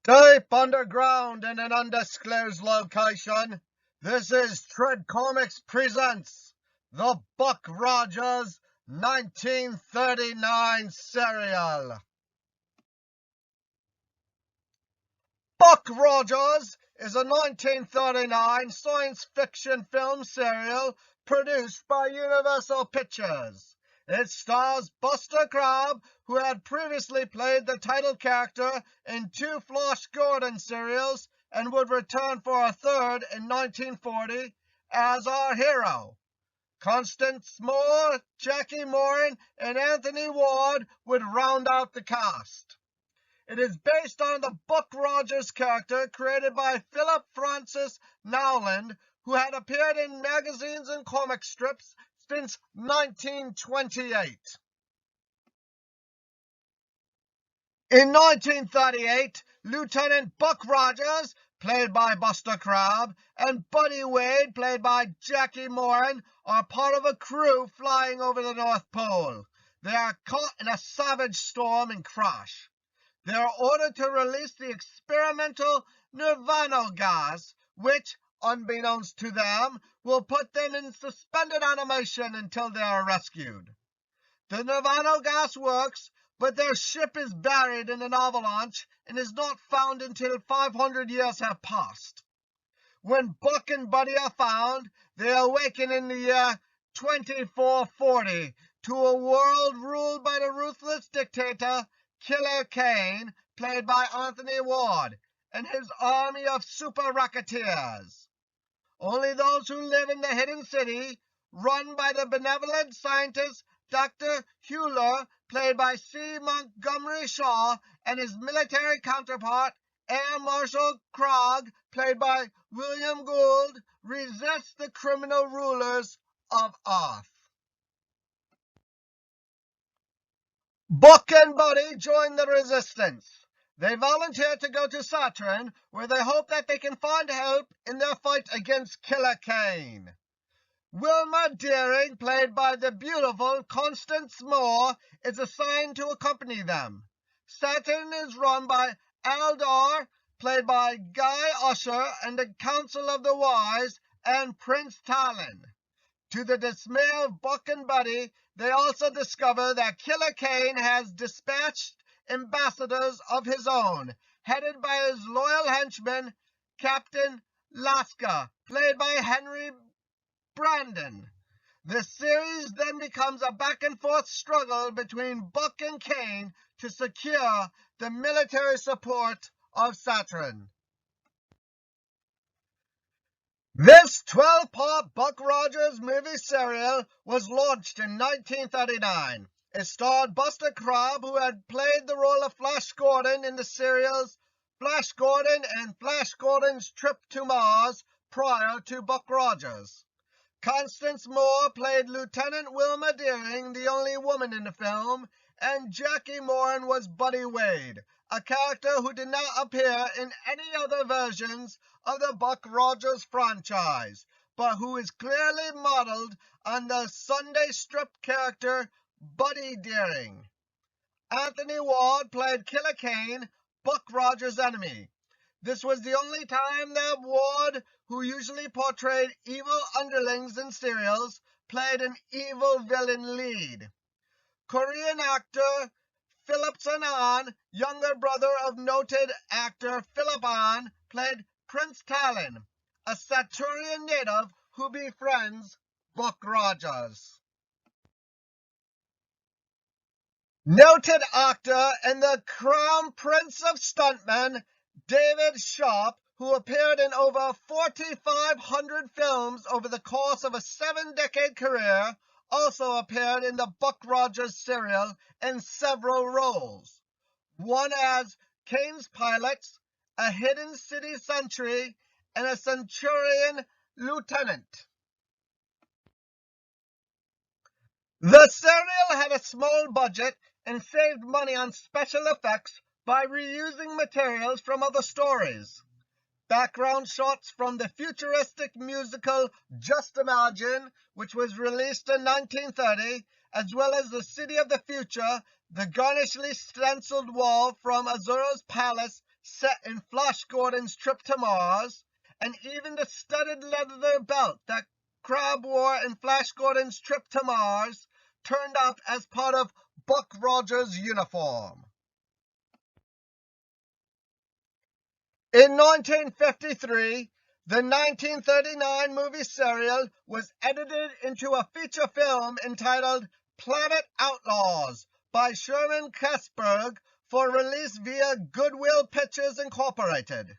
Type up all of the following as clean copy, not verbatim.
Deep underground in an undisclosed location, this is Tread Comics presents the Buck Rogers 1939 serial. Buck Rogers is a 1939 science fiction film serial produced by Universal Pictures. It stars Buster Crabbe, who had previously played the title character in two Flash Gordon serials and would return for a third in 1940 as our hero. Constance Moore, Jackie Moran, and Anthony Warde would round out the cast. It is based on the Buck Rogers character created by Philip Francis Nowland, who had appeared in magazines and comic strips since 1928. In 1938, Lieutenant Buck Rogers, played by Buster Crabbe, and Buddy Wade, played by Jackie Moran, are part of a crew flying over the North Pole. They are caught in a savage storm and crash. They are ordered to release the experimental Nirvano Gas, which, unbeknownst to them, will put them in suspended animation until they are rescued. The Nirvano Gas works, but their ship is buried in an avalanche and is not found until 500 years have passed. When Buck and Buddy are found, they awaken in the year 2440 to a world ruled by the ruthless dictator Killer Kane, played by Anthony Warde, and his army of super-racketeers. Only those who live in the hidden city, run by the benevolent scientist Dr. Huer, played by C. Montague Shaw, and his military counterpart, Air Marshal Kragg, played by William Gould, resist the criminal rulers of Earth. Buck and Buddy join the resistance. They volunteer to go to Saturn, where they hope that they can find help in their fight against Killer Kane. Wilma Deering, played by the beautiful Constance Moore, is assigned to accompany them. Saturn is run by Aldar, played by Guy Usher, and the Council of the Wise, and Prince Talon. To the dismay of Buck and Buddy, they also discover that Killer Kane has dispatched ambassadors of his own, headed by his loyal henchman, Captain Laska, played by Henry Brandon. The series then becomes a back-and-forth struggle between Buck and Kane to secure the military support of Saturn. This 12-part Buck Rogers movie serial was launched in 1939. It starred Buster Crabbe, who had played the role of Flash Gordon in the serials Flash Gordon and Flash Gordon's Trip to Mars prior to Buck Rogers. Constance Moore played Lieutenant Wilma Deering, the only woman in the film, and Jackie Moran was Buddy Wade, a character who did not appear in any other versions of the Buck Rogers franchise, but who is clearly modeled on the Sunday strip character Buddy Deering. Anthony Warde played Killer Kane, Buck Rogers' enemy. This was the only time that Warde, who usually portrayed evil underlings in serials, played an evil villain lead. Korean actor Philip An, younger brother of noted actor Philip An, played Prince Talon, a Saturnian native who befriends Buck Rogers. Noted actor and the crown prince of stuntmen, David Sharp, who appeared in over 4,500 films over the course of a 7-decade career, also appeared in the Buck Rogers serial in several roles. One as Kane's pilot, a hidden city sentry, and a Centurion lieutenant. The serial had a small budget and saved money on special effects by reusing materials from other stories. Background shots from the futuristic musical Just Imagine, which was released in 1930, as well as the City of the Future, the garnishly stenciled wall from Azura's Palace set in Flash Gordon's trip to Mars, and even the studded leather belt that Crabbe wore in Flash Gordon's trip to Mars turned up as part of Buck Rogers' uniform. In 1953, the 1939 movie serial was edited into a feature film entitled Planet Outlaws by Sherman Kessberg for release via Goodwill Pictures Incorporated.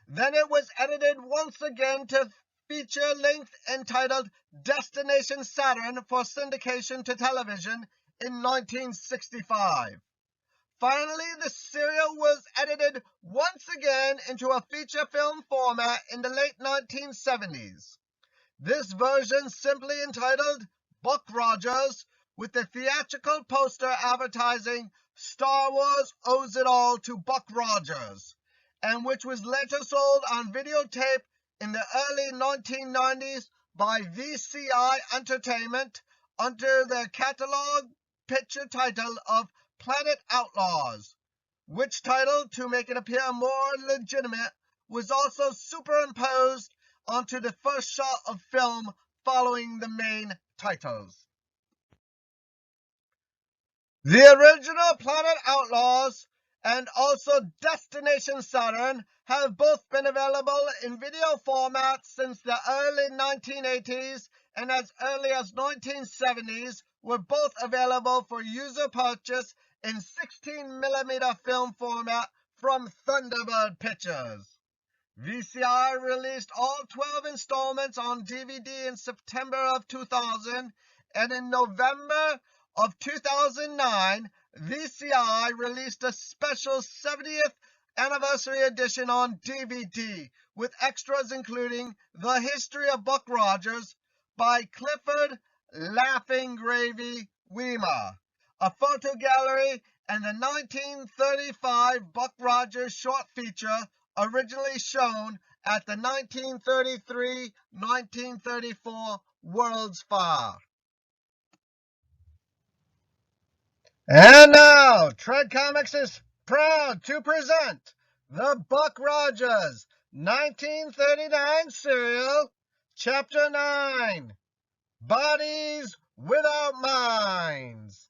Then it was edited once again to feature length entitled Destination Saturn for syndication to television in 1965. Finally, the serial was edited once again into a feature film format in the late 1970s. This version, simply entitled Buck Rogers, with the theatrical poster advertising Star Wars owes it all to Buck Rogers, and which was later sold on videotape in the early 1990s by VCI Entertainment under their catalog picture title of Planet Outlaws, which title, to make it appear more legitimate, was also superimposed onto the first shot of film following the main titles. The original Planet Outlaws and also Destination Saturn have both been available in video format since the early 1980s, and as early as 1970s were both available for user purchase in 16mm film format from Thunderbird Pictures. VCI released all 12 installments on DVD in September of 2000, and in November of 2009, VCI released a special 70th anniversary edition on DVD, with extras including The History of Buck Rogers by Clifford Laughing Gravy Weemer, a photo gallery, and the 1935 Buck Rogers short feature originally shown at the 1933-1934 World's Fair. And now, Tread Comics is proud to present the Buck Rogers 1939 serial, Chapter 9, Bodies Without Minds.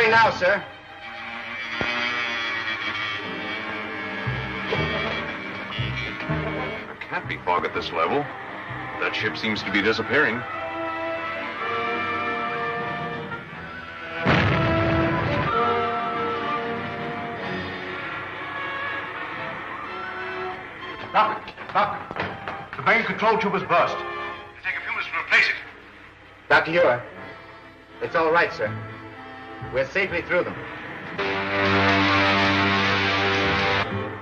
Now, sir. There can't be fog at this level. That ship seems to be disappearing. Doctor, the main control tube was burst. It'll take a few minutes to replace it. Dr. Huer, it's all right, sir. We're safely through them.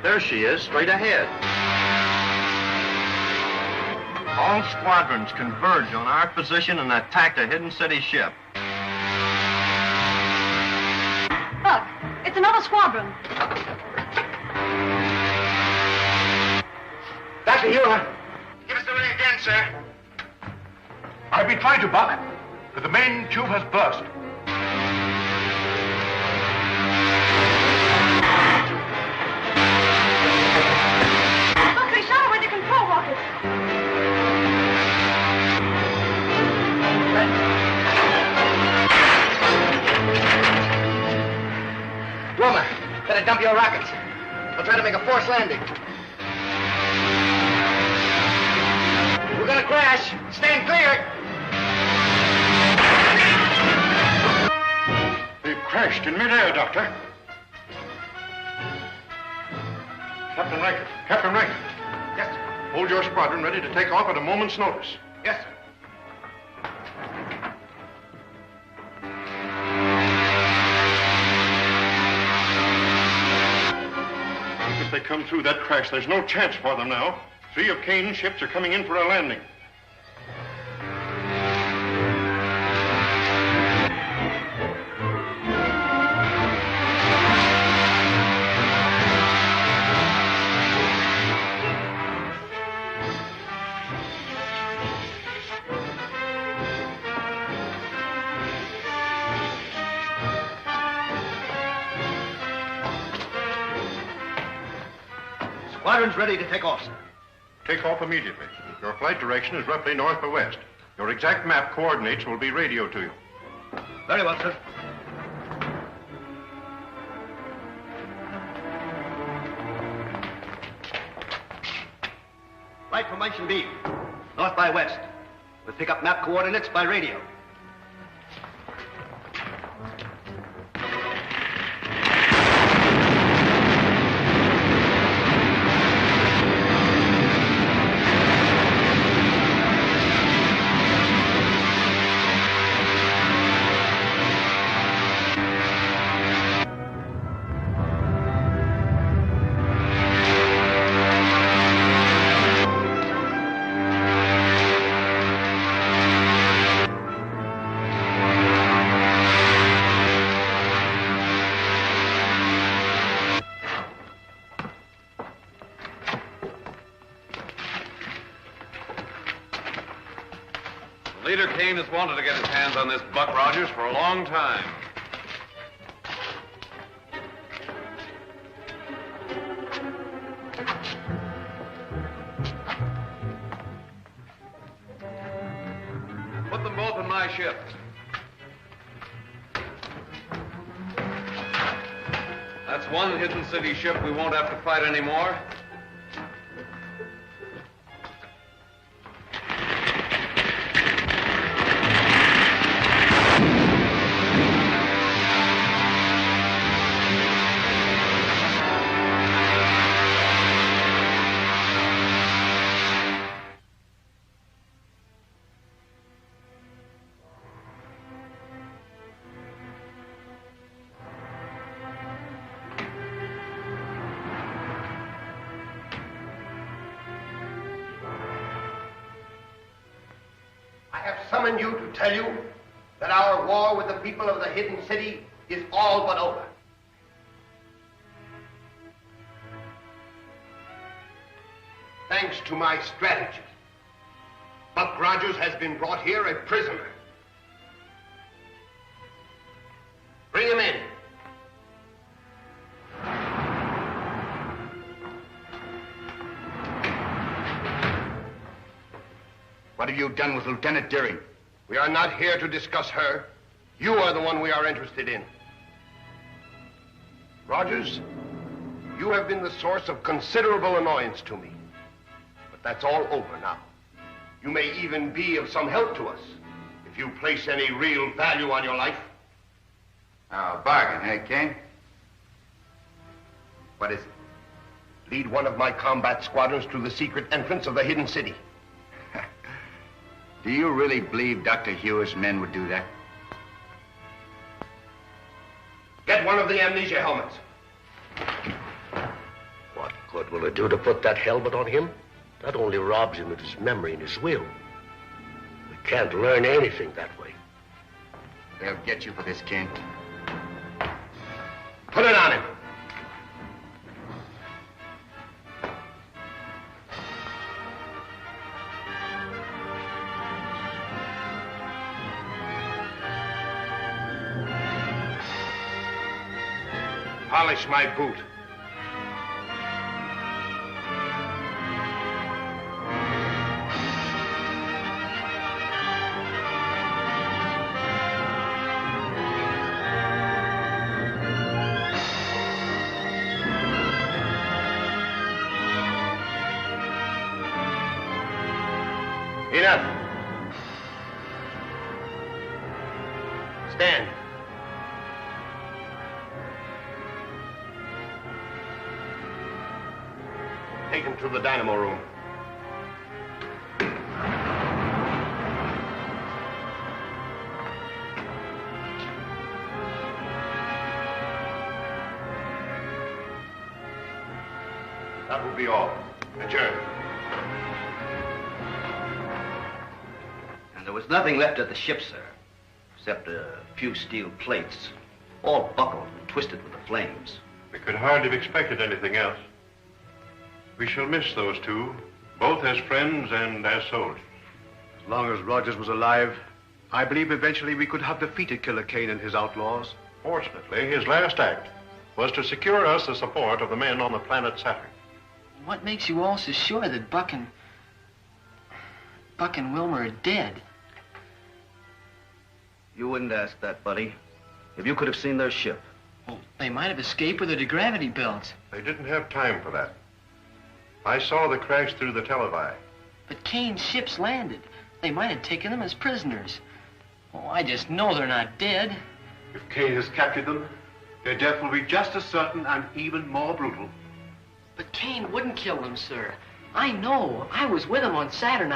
There she is, straight ahead. All squadrons converge on our position and attack the hidden city ship. Buck, it's another squadron. Dr. Huer, give us the ring again, sir. I've been trying to, Buck, but the main tube has burst. Look, they shot away the control rockets. Wilma, better dump your rockets. We'll try to make a forced landing. We're gonna crash. Stand clear. They've crashed in midair, Doctor. Captain Rankin. Captain Rankin. Yes, sir. Hold your squadron ready to take off at a moment's notice. Yes, sir. If they come through that crash, there's no chance for them now. 3 of Kane's ships are coming in for a landing. Squadron's ready to take off, sir. Take off immediately. Your flight direction is roughly north or west. Your exact map coordinates will be radioed to you. Very well, sir. Right formation B. North by west. We'll pick up map coordinates by radio. Leader Kane has wanted to get his hands on this Buck Rogers for a long time. Put them both in my ship. That's one hidden city ship we won't have to fight anymore. Summoned you to tell you that our war with the people of the hidden city is all but over. Thanks to my strategy, Buck Rogers has been brought here a prisoner. Bring him in. What have you done with Lieutenant Deering? We are not here to discuss her. You are the one we are interested in. Rogers, you have been the source of considerable annoyance to me. But that's all over now. You may even be of some help to us if you place any real value on your life. Oh, bargain, eh, Kane? What is it? Lead one of my combat squadrons to the secret entrance of the hidden city. Do you really believe Dr. Huer's men would do that? Get one of the amnesia helmets. What good will it do to put that helmet on him? That only robs him of his memory and his will. We can't learn anything that way. They'll get you for this, Kane. Put it on him. Polish my boot. Enough. Stand. Take him to the dynamo room. That will be all. Adjourn. And there was nothing left of the ship, sir, except a few steel plates, all buckled and twisted with the flames. We could hardly have expected anything else. We shall miss those two, both as friends and as soldiers. As long as Rogers was alive, I believe eventually we could have defeated Killer Kane and his outlaws. Fortunately, his last act was to secure us the support of the men on the planet Saturn. What makes you all so sure that Buck and Wilmer are dead? You wouldn't ask that, buddy. If you could have seen their ship. Well, they might have escaped with their gravity belts. They didn't have time for that. I saw the crash through the televi. But Kane's ships landed. They might have taken them as prisoners. Oh, I just know they're not dead. If Kane has captured them, their death will be just as certain and even more brutal. But Kane wouldn't kill them, sir. I know. I was with him on Saturn.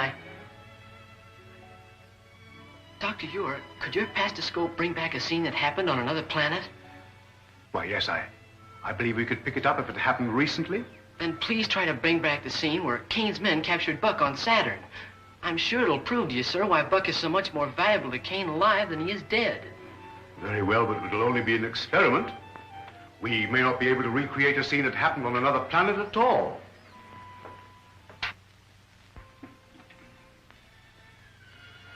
Dr. Huer, could your pastascope bring back a scene that happened on another planet? Why, yes, I believe we could pick it up if it happened recently. Then please try to bring back the scene where Kane's men captured Buck on Saturn. I'm sure it'll prove to you, sir, why Buck is so much more valuable to Kane alive than he is dead. Very well, but it'll only be an experiment. We may not be able to recreate a scene that happened on another planet at all.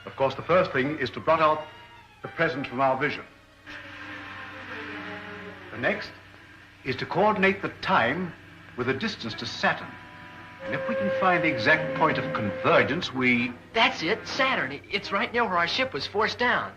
Of course, the first thing is to blot out the present from our vision. The next is to coordinate the time with the distance to Saturn. And if we can find the exact point of convergence, we... That's it, Saturn. It's right near where our ship was forced down.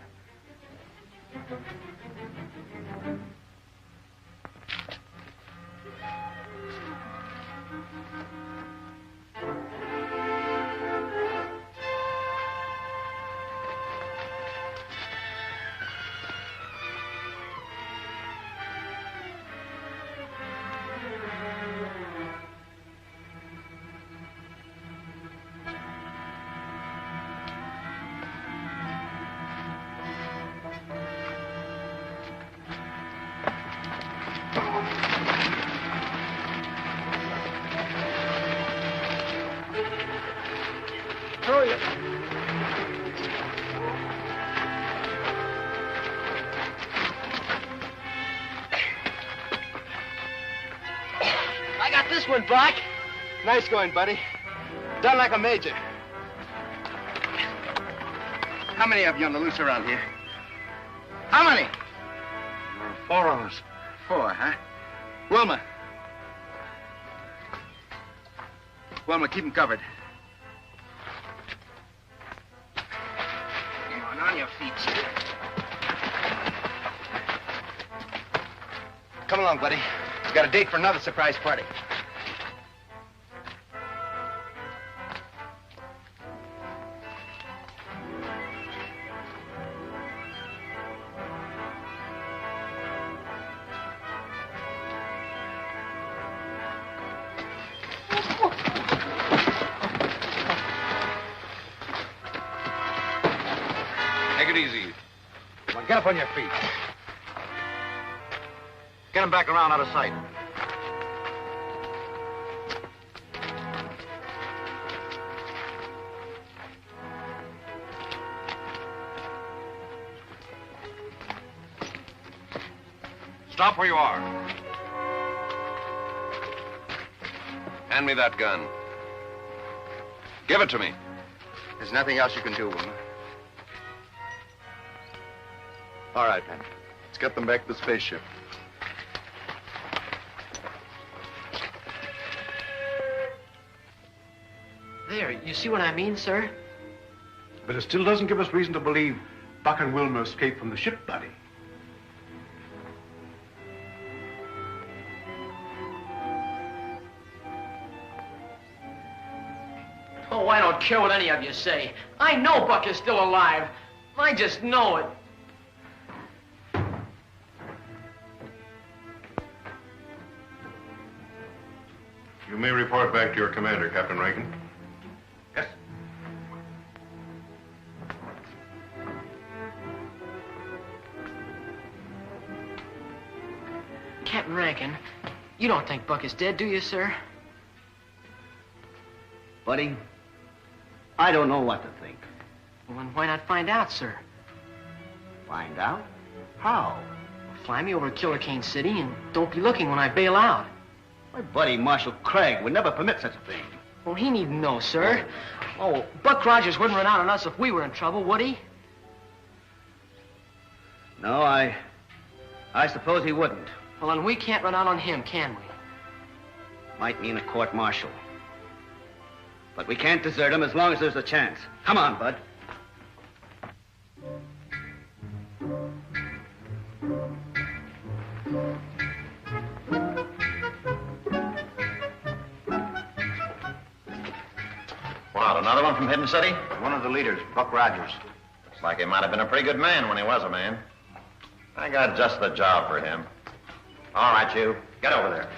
One, Buck. Nice going, buddy. Done like a major. How many of you on the loose around here? How many? 4 of us. 4, huh? Wilma. Wilma, keep him covered. Come on your feet. Come along, buddy. We've got a date for another surprise party. Get up on your feet. Get him back around out of sight. Stop where you are. Hand me that gun. Give it to me. There's nothing else you can do, Wilma. All right, then. Let's get them back to the spaceship. There, you see what I mean, sir? But it still doesn't give us reason to believe Buck and Wilma escaped from the ship, buddy. Oh, I don't care what any of you say. I know Buck is still alive. I just know it. You may report back to your commander, Captain Rankin. Yes. Captain Rankin, you don't think Buck is dead, do you, sir? Buddy, I don't know what to think. Well, then why not find out, sir? Find out? How? Fly me over to Killer Kane City and don't be looking when I bail out. My buddy Marshal Kragg would never permit such a thing. Well, he needn't know, sir. Oh, Buck Rogers wouldn't run out on us if we were in trouble, would he? No, I suppose he wouldn't. Well, then we can't run out on him, can we? Might mean a court-martial. But we can't desert him as long as there's a chance. Come on, Bud. What, another one from Hidden City? One of the leaders, Buck Rogers. Looks like he might have been a pretty good man when he was a man. I got just the job for him. All right, you. Get over there.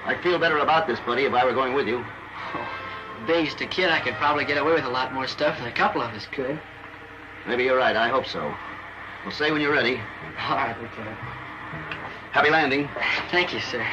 I'd feel better about this, buddy, if I were going with you. Oh, based a kid, I could probably get away with a lot more stuff than a couple of us could. Maybe you're right. I hope so. We'll say when you're ready. All right, Lieutenant. Happy landing. Thank you, sir.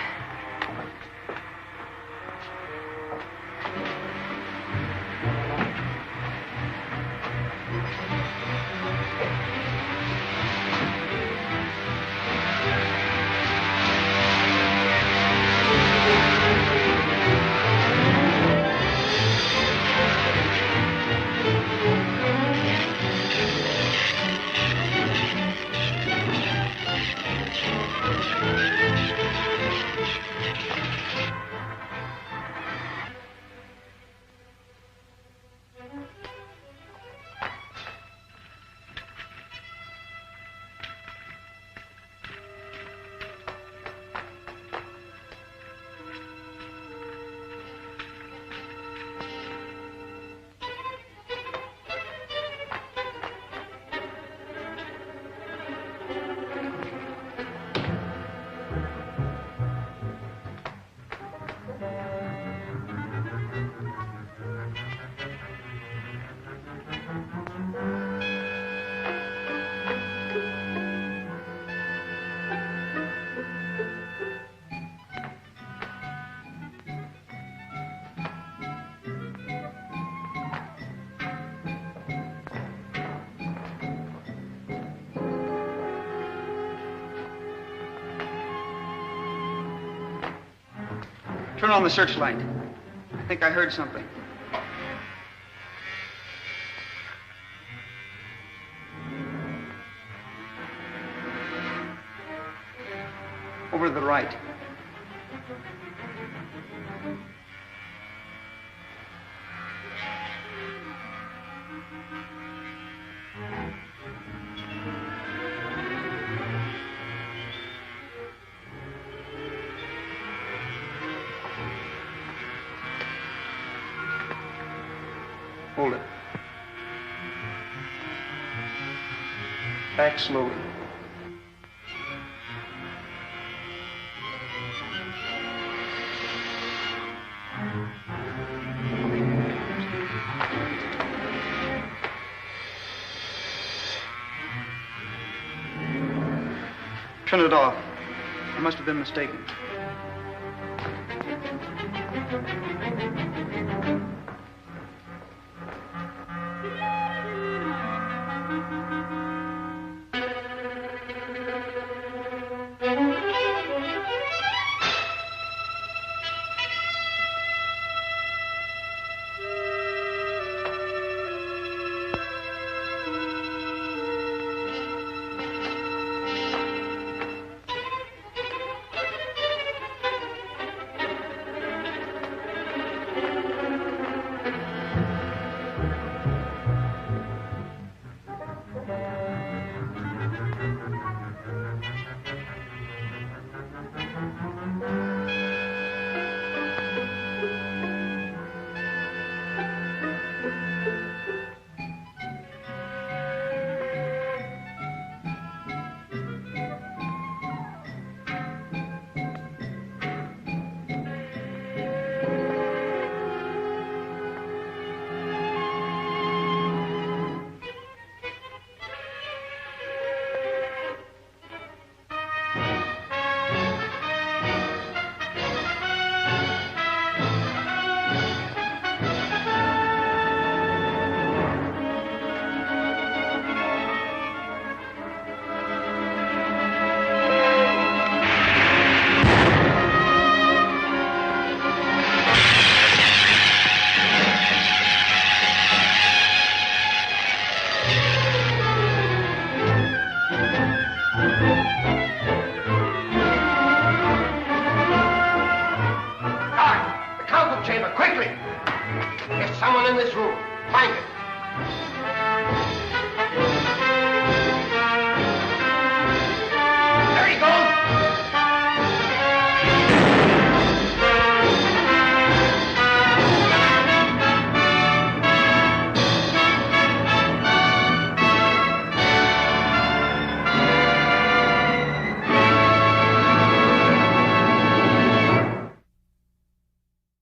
Turn on the searchlight. I think I heard something. Over to the right. Hold it. Back slowly. Turn it off. I must have been mistaken.